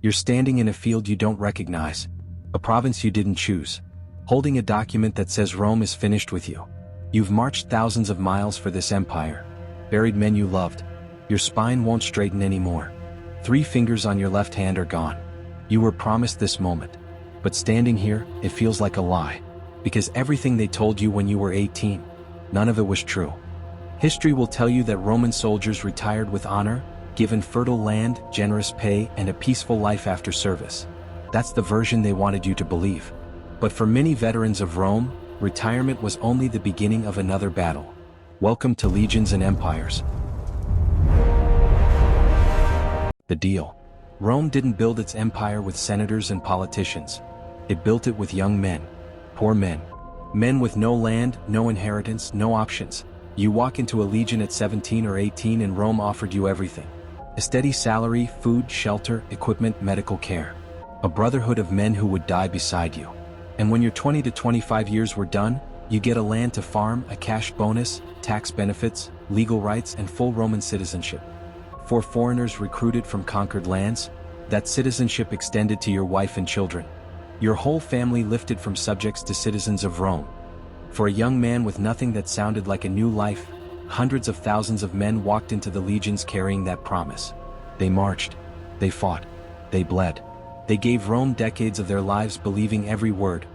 You're standing in a field you don't recognize, a province you didn't choose, holding a document that says Rome is finished with you. You've marched thousands of miles for this empire, buried men you loved. Your spine won't straighten anymore. 3 fingers on your left hand are gone. You were promised this moment. But standing here, it feels like a lie. Because everything they told you when you were 18, none of it was true. History will tell you that Roman soldiers retired with honor, given fertile land, generous pay, and a peaceful life after service. That's the version they wanted you to believe. But for many veterans of Rome, retirement was only the beginning of another battle. Welcome to Legions and Empires. The deal. Rome didn't build its empire with senators and politicians. It built it with young men. Poor men. Men with no land, no inheritance, no options. You walk into a legion at 17 or 18 and Rome offered you everything. A steady salary, food, shelter, equipment, medical care. A brotherhood of men who would die beside you. And when your 20 to 25 years were done, you get a land to farm, a cash bonus, tax benefits, legal rights, and full Roman citizenship. For foreigners recruited from conquered lands, that citizenship extended to your wife and children. Your whole family lifted from subjects to citizens of Rome. For a young man with nothing that sounded like a new life, hundreds of thousands of men walked into the legions carrying that promise. They marched. They fought. They bled. They gave Rome decades of their lives believing every word.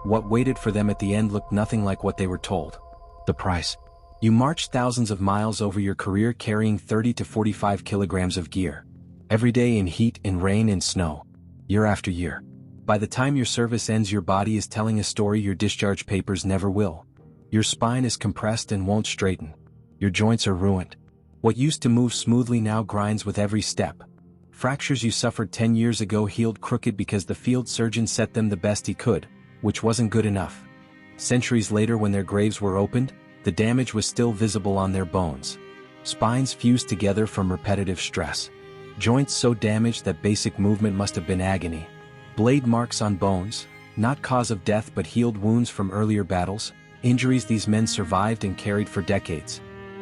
What waited for them at the end looked nothing like what they were told. The price. You marched thousands of miles over your career carrying 30 to 45 kilograms of gear. Every day in heat, in rain, in snow. Year after year. By the time your service ends, your body is telling a story your discharge papers never will. Your spine is compressed and won't straighten. Your joints are ruined. What used to move smoothly now grinds with every step. Fractures you suffered 10 years ago healed crooked because the field surgeon set them the best he could, which wasn't good enough. Centuries later, when their graves were opened, the damage was still visible on their bones. Spines fused together from repetitive stress. Joints so damaged that basic movement must have been agony. Blade marks on bones, not cause of death but healed wounds from earlier battles, injuries these men survived and carried for decades.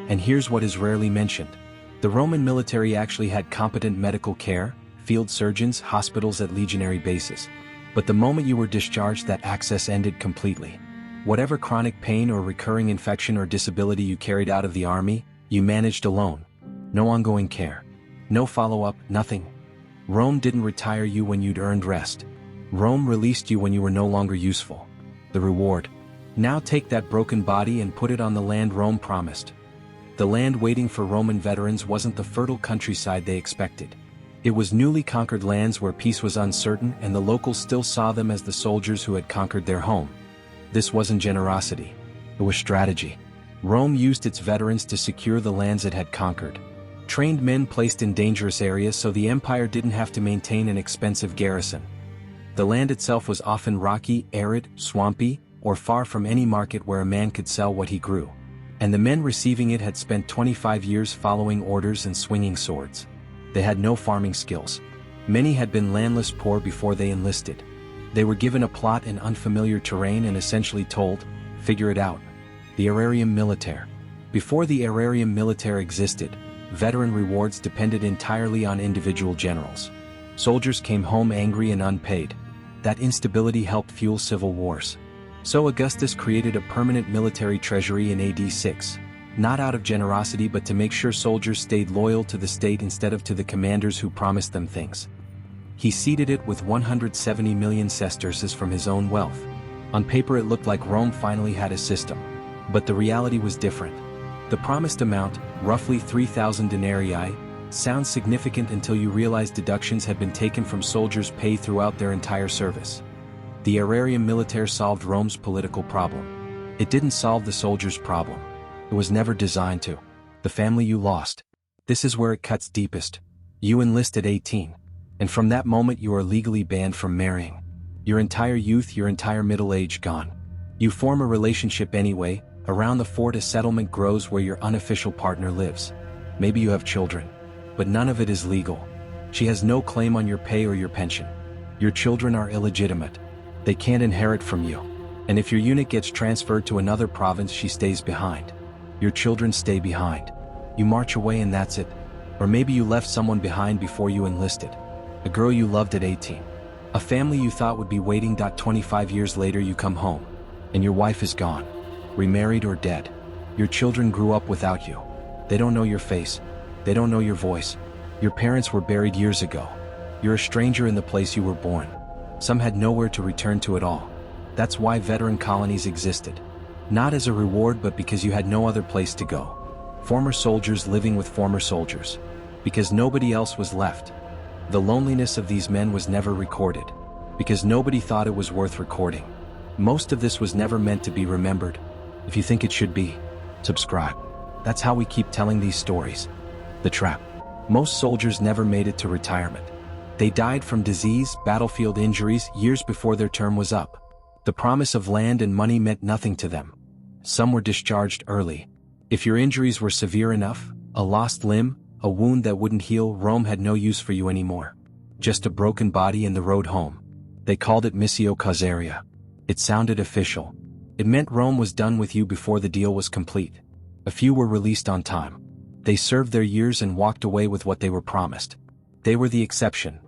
And here's what is rarely mentioned. The Roman military actually had competent medical care, field surgeons, hospitals at legionary bases. But the moment you were discharged, that access ended completely. Whatever chronic pain or recurring infection or disability you carried out of the army, you managed alone. No ongoing care. No follow-up, nothing. Rome didn't retire you when you'd earned rest. Rome released you when you were no longer useful. The reward. Now take that broken body and put it on the land Rome promised. The land waiting for Roman veterans wasn't the fertile countryside they expected. It was newly conquered lands where peace was uncertain and the locals still saw them as the soldiers who had conquered their home. This wasn't generosity. It was strategy. Rome used its veterans to secure the lands it had conquered. Trained men placed in dangerous areas so the empire didn't have to maintain an expensive garrison. The land itself was often rocky, arid, swampy, or far from any market where a man could sell what he grew. And the men receiving it had spent 25 years following orders and swinging swords. They had no farming skills. Many had been landless poor before they enlisted. They were given a plot in unfamiliar terrain and essentially told, figure it out. The aerarium militare. Before the aerarium militare existed, veteran rewards depended entirely on individual generals. Soldiers came home angry and unpaid. That instability helped fuel civil wars. So Augustus created a permanent military treasury in AD 6, not out of generosity but to make sure soldiers stayed loyal to the state instead of to the commanders who promised them things. He seeded it with 170 million sesterces from his own wealth. On paper it looked like Rome finally had a system. But the reality was different. The promised amount, roughly 3,000 denarii, sounds significant until you realize deductions had been taken from soldiers' pay throughout their entire service. The aerarium militare solved Rome's political problem. It didn't solve the soldiers' problem. It was never designed to. The family you lost. This is where it cuts deepest. You enlist at 18. And from that moment you are legally banned from marrying. Your entire youth, your entire middle age gone. You form a relationship anyway. Around the fort a settlement grows where your unofficial partner lives. Maybe you have children. But none of it is legal. She has no claim on your pay or your pension. Your children are illegitimate. They can't inherit from you. And if your unit gets transferred to another province, she stays behind. Your children stay behind. You march away and that's it. Or maybe you left someone behind before you enlisted. A girl you loved at 18. A family you thought would be waiting. 25 years later you come home, and your wife is gone, remarried or dead. Your children grew up without you. They don't know your face. They don't know your voice. Your parents were buried years ago. You're a stranger in the place you were born. Some had nowhere to return to at all. That's why veteran colonies existed. Not as a reward, but because you had no other place to go. Former soldiers living with former soldiers. Because nobody else was left. The loneliness of these men was never recorded. Because nobody thought it was worth recording. Most of this was never meant to be remembered. If you think it should be, subscribe. That's how we keep telling these stories. The trap. Most soldiers never made it to retirement. They died from disease, battlefield injuries, years before their term was up. The promise of land and money meant nothing to them. Some were discharged early. If your injuries were severe enough, a lost limb, a wound that wouldn't heal, Rome had no use for you anymore. Just a broken body in the road home. They called it missio causaria. It sounded official. It meant Rome was done with you before the deal was complete. A few were released on time. They served their years and walked away with what they were promised. They were the exception.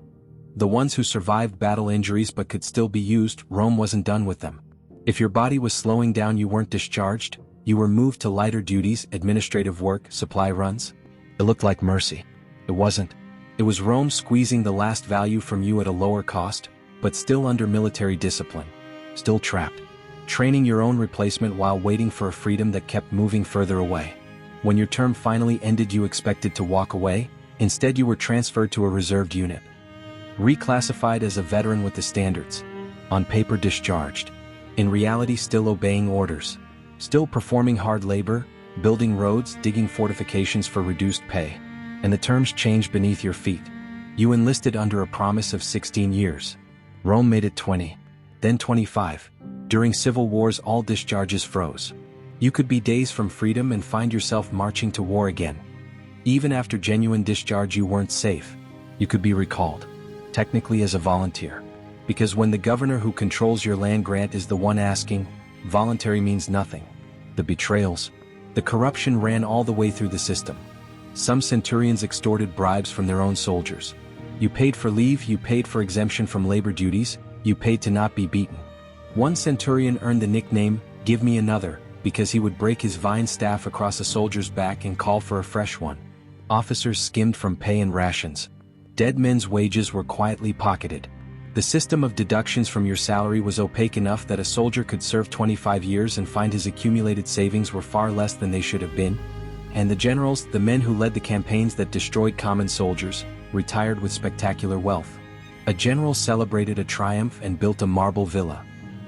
The ones who survived battle injuries but could still be used, Rome wasn't done with them. If your body was slowing down, you weren't discharged. You were moved to lighter duties, administrative work, supply runs. It looked like mercy. It wasn't. It was Rome squeezing the last value from you at a lower cost, but still under military discipline. Still trapped. Training your own replacement while waiting for a freedom that kept moving further away. When your term finally ended, you expected to walk away. Instead, you were transferred to a reserved unit. Reclassified as a veteran with the standards. On paper discharged. In reality still obeying orders. Still performing hard labor, building roads, digging fortifications for reduced pay. And the terms changed beneath your feet. You enlisted under a promise of 16 years. Rome made it 20. Then 25. During civil wars all discharges froze. You could be days from freedom and find yourself marching to war again. Even after genuine discharge you weren't safe. You could be recalled. Technically as a volunteer. Because when the governor who controls your land grant is the one asking, voluntary means nothing. The betrayals. The corruption ran all the way through the system. Some centurions extorted bribes from their own soldiers. You paid for leave, you paid for exemption from labor duties, you paid to not be beaten. One centurion earned the nickname, "Give me another," because he would break his vine staff across a soldier's back and call for a fresh one. Officers skimmed from pay and rations. Dead men's wages were quietly pocketed. The system of deductions from your salary was opaque enough that a soldier could serve 25 years and find his accumulated savings were far less than they should have been. And the generals, the men who led the campaigns that destroyed common soldiers, retired with spectacular wealth. A general celebrated a triumph and built a marble villa.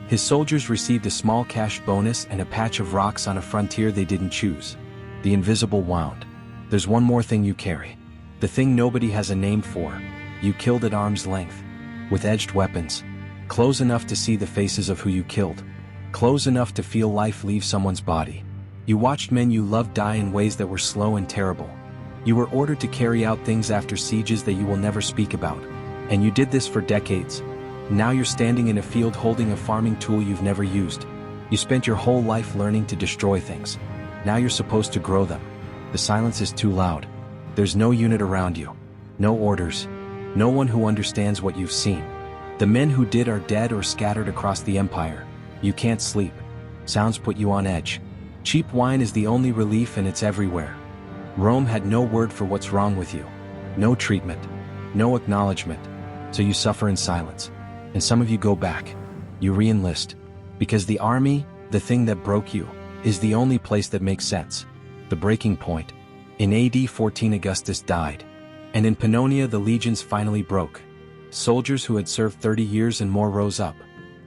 His soldiers received a small cash bonus and a patch of rocks on a frontier they didn't choose. The invisible wound. There's one more thing you carry. The thing nobody has a name for. You killed at arm's length. With edged weapons. Close enough to see the faces of who you killed. Close enough to feel life leave someone's body. You watched men you loved die in ways that were slow and terrible. You were ordered to carry out things after sieges that you will never speak about. And you did this for decades. Now you're standing in a field holding a farming tool you've never used. You spent your whole life learning to destroy things. Now you're supposed to grow them. The silence is too loud. There's no unit around you. No orders. No one who understands what you've seen. The men who did are dead or scattered across the empire. You can't sleep. Sounds put you on edge. Cheap wine is the only relief and it's everywhere. Rome had no word for what's wrong with you. No treatment. No acknowledgement. So you suffer in silence. And some of you go back. You re-enlist. Because the army, the thing that broke you, is the only place that makes sense. The breaking point. In AD 14 Augustus died. And in Pannonia the legions finally broke. Soldiers who had served 30 years and more rose up.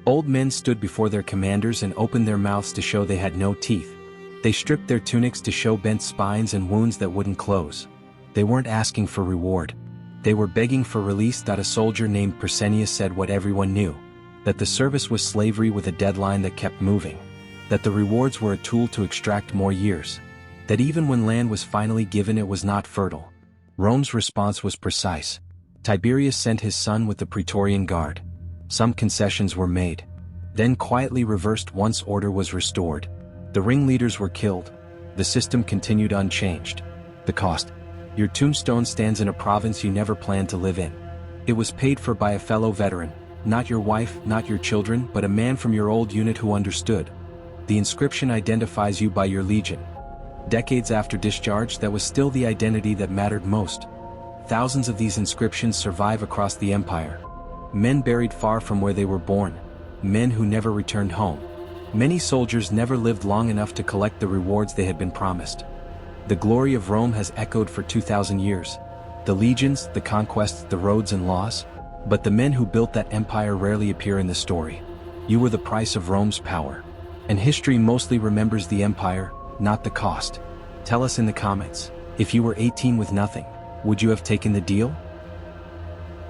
Old men stood before their commanders and opened their mouths to show they had no teeth. They stripped their tunics to show bent spines and wounds that wouldn't close. They weren't asking for reward. They were begging for release. A soldier named Persenius said what everyone knew. That the service was slavery with a deadline that kept moving. That the rewards were a tool to extract more years. That even when land was finally given it was not fertile. Rome's response was precise. Tiberius sent his son with the Praetorian Guard. Some concessions were made. Then quietly reversed once order was restored. The ringleaders were killed. The system continued unchanged. The cost. Your tombstone stands in a province you never planned to live in. It was paid for by a fellow veteran, not your wife, not your children, but a man from your old unit who understood. The inscription identifies you by your legion. Decades after discharge, that was still the identity that mattered most. Thousands of these inscriptions survive across the empire. Men buried far from where they were born. Men who never returned home. Many soldiers never lived long enough to collect the rewards they had been promised. The glory of Rome has echoed for 2,000 years. The legions, the conquests, the roads and laws. But the men who built that empire rarely appear in the story. You were the price of Rome's power. And history mostly remembers the empire, not the cost. Tell us in the comments, if you were 18 with nothing, would you have taken the deal?